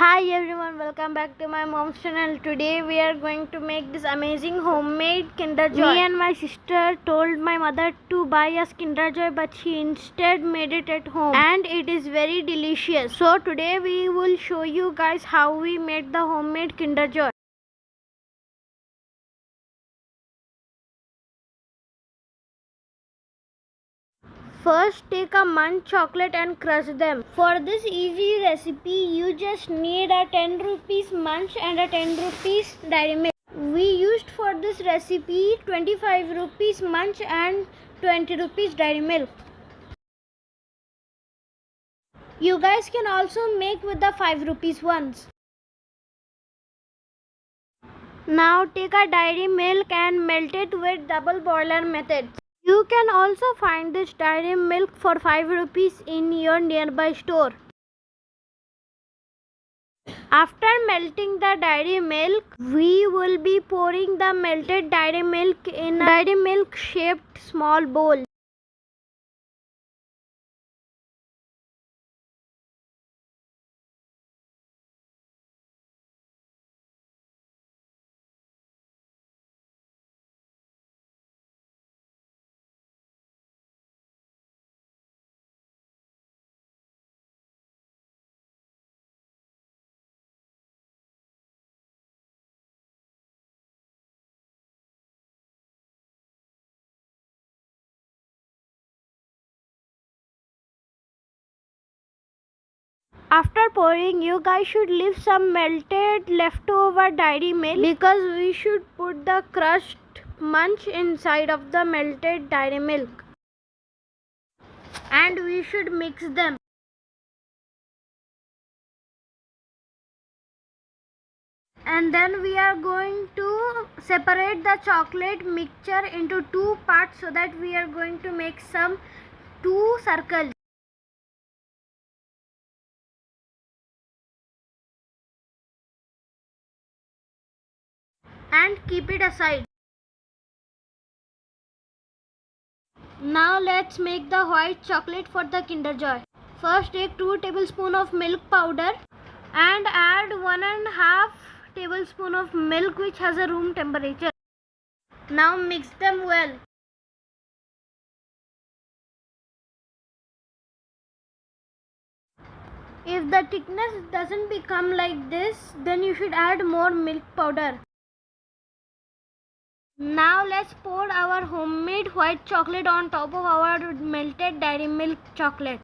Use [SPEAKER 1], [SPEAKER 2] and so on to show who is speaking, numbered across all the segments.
[SPEAKER 1] Hi everyone, welcome back to my mom's channel. Today we are going to make this amazing homemade Kinderjoy. Me and my sister told my mother to buy us Kinderjoy, but she instead made it at home and it is very delicious. So today we will show you guys how we made the homemade Kinderjoy. First, take a Munch chocolate and crush them. For this easy recipe, you just need a 10 rupees Munch and a 10 rupees Dairy Milk. We used for this recipe 25 rupees Munch and 20 rupees Dairy Milk. You guys can also make with the 5 rupees ones. Now take a Dairy Milk and melt it with double boiler method. You can also find this Dairy Milk for 5 rupees in your nearby store. After melting the dairy milk, we will be pouring the melted dairy milk in a dairy milk shaped small bowl. After pouring, you guys should leave some melted leftover dairy milk because we should put the crushed Munch inside of the melted dairy milk. And we should mix them. And then we are going to separate the chocolate mixture into two parts so that we are going to make some two circles. And keep it aside. Now let's make the white chocolate for the Kinderjoy. First take 2 tablespoons of milk powder and add 1.5 tablespoon of milk which has a room temperature. Now mix them well. If the thickness doesn't become like this, then you should add more milk powder. Now let's pour our homemade white chocolate on top of our melted dairy milk chocolate.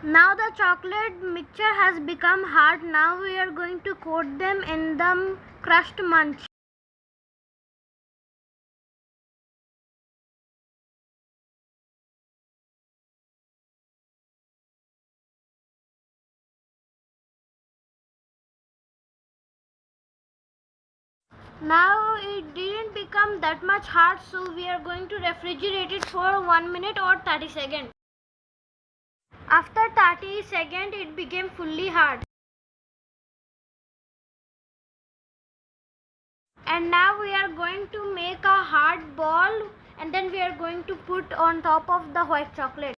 [SPEAKER 1] Now the chocolate mixture has become hard. Now we are going to coat them in the crushed Munch. Now it didn't become that much hard, so we are going to refrigerate it for 1 minute or 30 seconds. After 30 seconds it became fully hard. And now we are going to make a hard ball and then we are going to put on top of the white chocolate.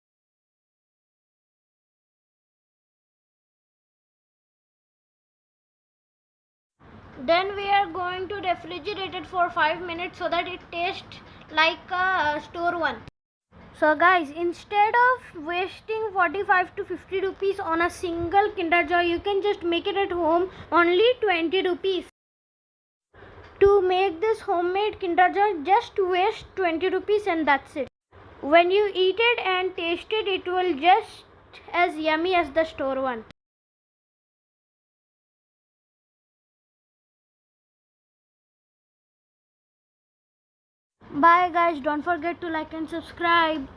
[SPEAKER 1] Then we are going to refrigerate it for 5 minutes so that it tastes like a store one. So guys, instead of wasting 45 to 50 rupees on a single Kinderjoy, you can just make it at home only 20 rupees. To make this homemade Kinderjoy, just waste 20 rupees and that's it. When you eat it and taste it, it will just as yummy as the store one. Bye guys, don't forget to like and subscribe.